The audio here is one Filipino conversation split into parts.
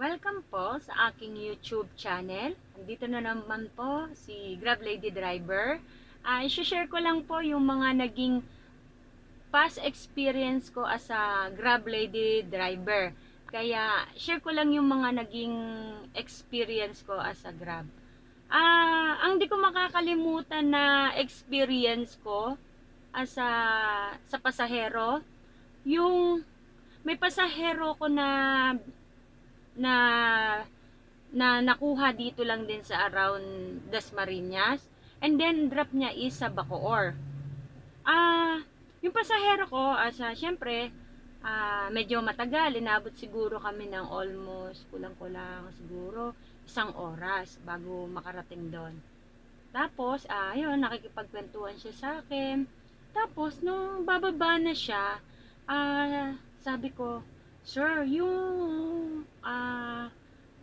Welcome po sa aking YouTube channel. Nandito na naman po si Grab Lady Driver. I-share ko lang po yung mga naging past experience ko as a Grab Lady Driver. Kaya share ko lang yung mga naging experience ko as a Grab. Ang di ko makakalimutan na experience ko as a, sa pasahero, yung may pasahero ko na nakuha dito lang din sa around Dasmariñas, and then drop niya is sa Bacoor. Ah, yung pasahero ko, syempre, medyo matagal, inabot siguro kami ng almost kulang-kulang siguro 1 oras bago makarating doon. Tapos, ayun, nakikipagkwentuhan siya sa akin. Tapos, nung bababa na siya, sabi ko, Sir, yung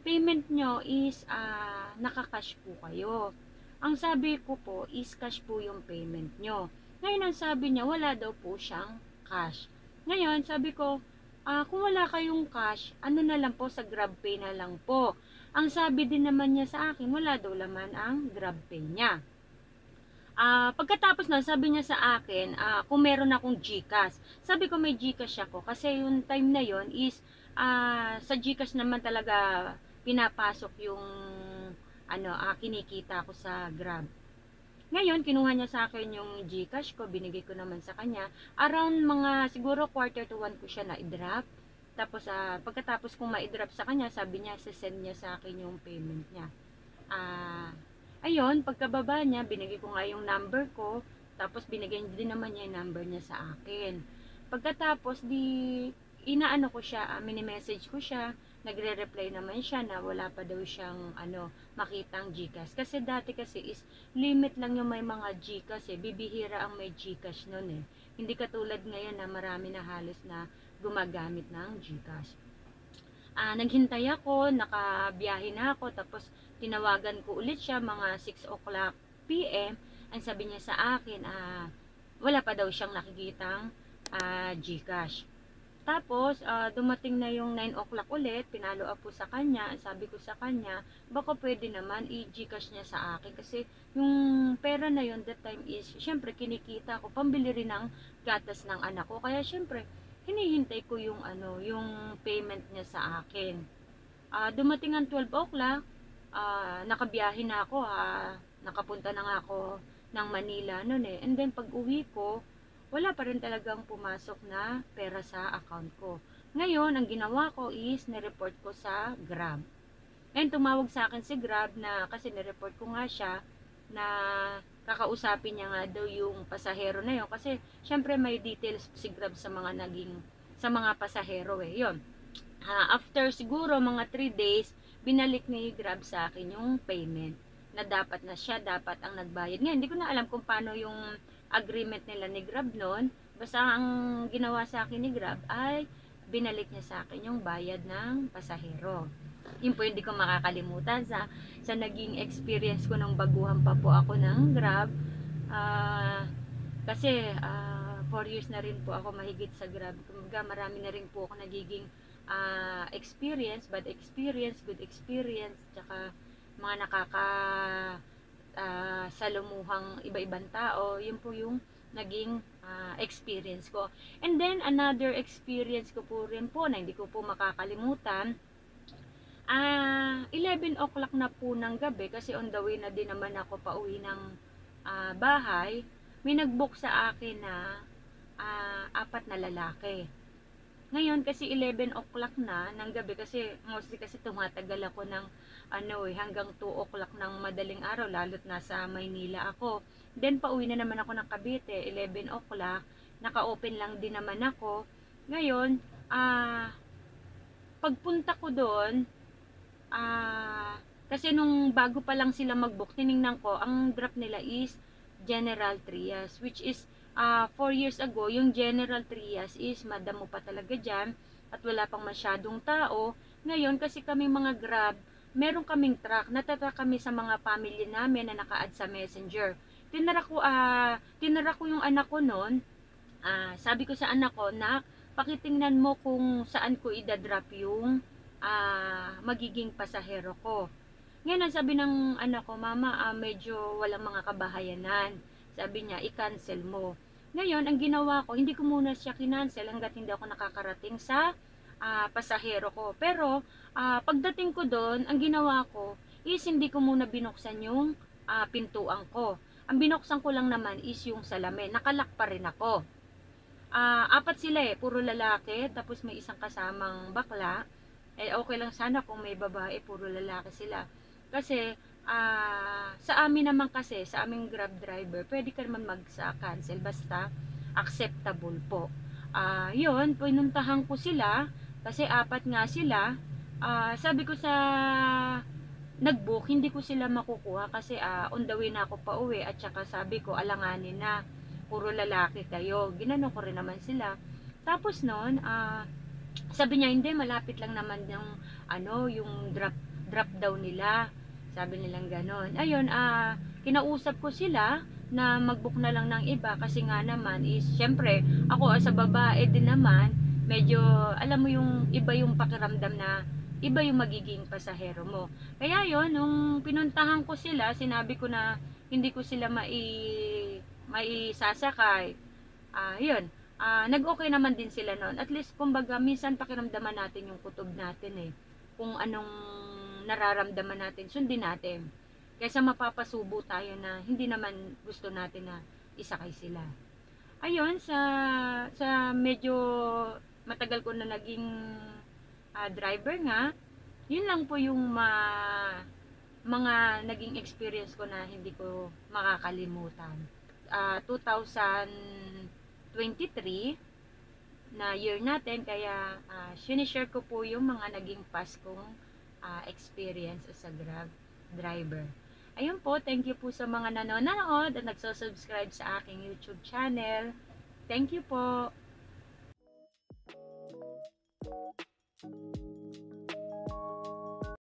payment nyo is naka-cash po kayo. Ang sabi ko po is cash po yung payment nyo. Ngayon, ang sabi niya, wala daw po siyang cash. Ngayon, sabi ko, kung wala kayong cash, ano na lang po, sa GrabPay na lang po. Ang sabi din naman niya sa akin, wala daw laman ang GrabPay niya. Pagkatapos na, sabi niya sa akin, kung meron akong GCash. Sabi ko may GCash ako kasi yung time na yon is sa GCash naman talaga pinapasok yung kinikita ko sa Grab. Ngayon, kinuha niya sa akin yung GCash ko, binigay ko naman sa kanya. Around mga siguro quarter to 1 ko siya na-drop. Tapos pagkatapos kong ma-drop sa kanya, sabi niya, send niya sa akin yung payment niya. Ayun, pagkababa niya, binigay ko nga yung number ko, tapos binigay din naman niya yung number niya sa akin. Pagkatapos, inaano ko siya, mini-message ko siya, nagre-reply naman siya na wala pa daw siyang makitang GCash. Kasi dati kasi is limit lang yung may mga GCash bibihira ang may GCash nun Hindi katulad ngayon na marami na halos na gumagamit ng GCash. Naghintay ako, nakabiyahe na ako, tapos tinawagan ko ulit siya mga 6 o'clock PM. Ang sabi niya sa akin, wala pa daw siyang nakikitang GCash. Tapos, dumating na yung 9 o'clock ulit, pinalo up po sa kanya, sabi ko sa kanya, baka pwede naman i-GCash niya sa akin kasi yung pera na yun that time is, syempre kinikita ko, pambili rin ng gatas ng anak ko, kaya syempre, hinihintay ko yung yung payment niya sa akin. Dumating ang 12 o'clock, nakabiyahe na ako, nakapunta na nga ako ng Manila noon and then pag uwi ko, wala pa rin talagang pumasok na pera sa account ko. Ngayon, ang ginawa ko is nireport ko sa Grab. Ngayon, tumawag sa akin si Grab na kasi nireport ko nga siya na kakausapin niya nga daw yung pasahero na yun kasi syempre may details si Grab sa mga pasahero yun. After siguro mga 3 days, binalik ni Grab sa akin yung payment na dapat na siya dapat ang nagbayad. Ngayon, hindi ko na alam kung paano yung agreement nila ni Grab noon. Basta ang ginawa sa akin ni Grab ay binalik niya sa akin yung bayad ng pasahero. Yun po hindi ko makakalimutan sa naging experience ko nung baguhan pa po ako ng Grab. Kasi 4 years na rin po ako mahigit sa Grab. Kumbaga marami na rin po ako nagiging experience, bad experience, good experience, tsaka mga salumuhang iba-ibang tao. Yun po yung naging experience ko. And then another experience ko po rin po na hindi ko po makakalimutan, 11 o'clock na po ng gabi kasi on the way na din naman ako pauwi ng bahay. May nag-book sa akin na 4 na lalaki. Ngayon kasi 11 o'clock na ng gabi kasi mostly kasi tumatagal ako ng hanggang 2 o'clock ng madaling araw lalo't nasa Maynila ako. Then pauwi na naman ako ng Cavite 11 o'clock. Naka-open lang din naman ako. Ngayon, pagpunta ko doon, kasi nung bago pa lang sila mag-book, tiningnan ko, ang drop nila is General Trias, which is 4 years ago, yung General Trias is madamo pa talaga dyan at wala pang masyadong tao. Ngayon, kasi kami mga Grab, meron kaming truck, natatrack kami sa mga family namin na naka-add sa Messenger. Tinara ko yung anak ko noon. Sabi ko sa anak ko, nak, pakitingnan mo kung saan ko idadrop yung magiging pasahero ko. Ngayon, ang sabi ng anak ko, Mama, medyo walang mga kabahayanan. Sabi niya, i-cancel mo. Ngayon, ang ginawa ko, hindi ko muna siya kinancel hanggat hindi ako nakakarating sa pasahero ko. Pero, pagdating ko doon, ang ginawa ko is hindi ko muna binuksan yung pintuan ko. Ang binuksan ko lang naman is yung salamin. Nakalak pa rin ako. Apat sila puro lalaki, tapos may isang kasamang bakla. Okay lang sana kung may babae, puro lalaki sila. Kasi, sa amin naman kasi, sa aming Grab driver, pwede ka naman mag-cancel, basta acceptable po. Yun, pinuntahan ko sila, kasi apat nga sila. Sabi ko sa nag-book, hindi ko sila makukuha kasi on the way na ako pa uwi, at saka sabi ko, alanganin na, puro lalaki kayo. Ginano ko rin naman sila. Tapos noon, sabi niya, hindi, malapit lang naman yung drop down nila. Sabi nilang ganon. Ayun, kinausap ko sila na mag-book na lang ng iba kasi nga naman is, syempre, ako as a babae din naman, medyo, alam mo yung iba yung pakiramdam na iba yung magiging pasahero mo. Kaya yon, nung pinuntahan ko sila, sinabi ko na hindi ko sila maisasakay. Yun. Nag-okay naman din sila noon. At least, kumbaga, minsan pakiramdaman natin yung kutob natin kung anong nararamdaman natin, sundin natin. Kaysa mapapasubo tayo na hindi naman gusto natin na isakay sila. Ayun, sa medyo matagal ko na naging driver nga, yun lang po yung mga naging experience ko na hindi ko makakalimutan. 2023 na year natin, kaya sinishare ko po yung mga naging past kong experience as a Grab driver. Ayun po, thank you po sa mga nanonood at nagsusubscribe sa aking YouTube channel. Thank you po.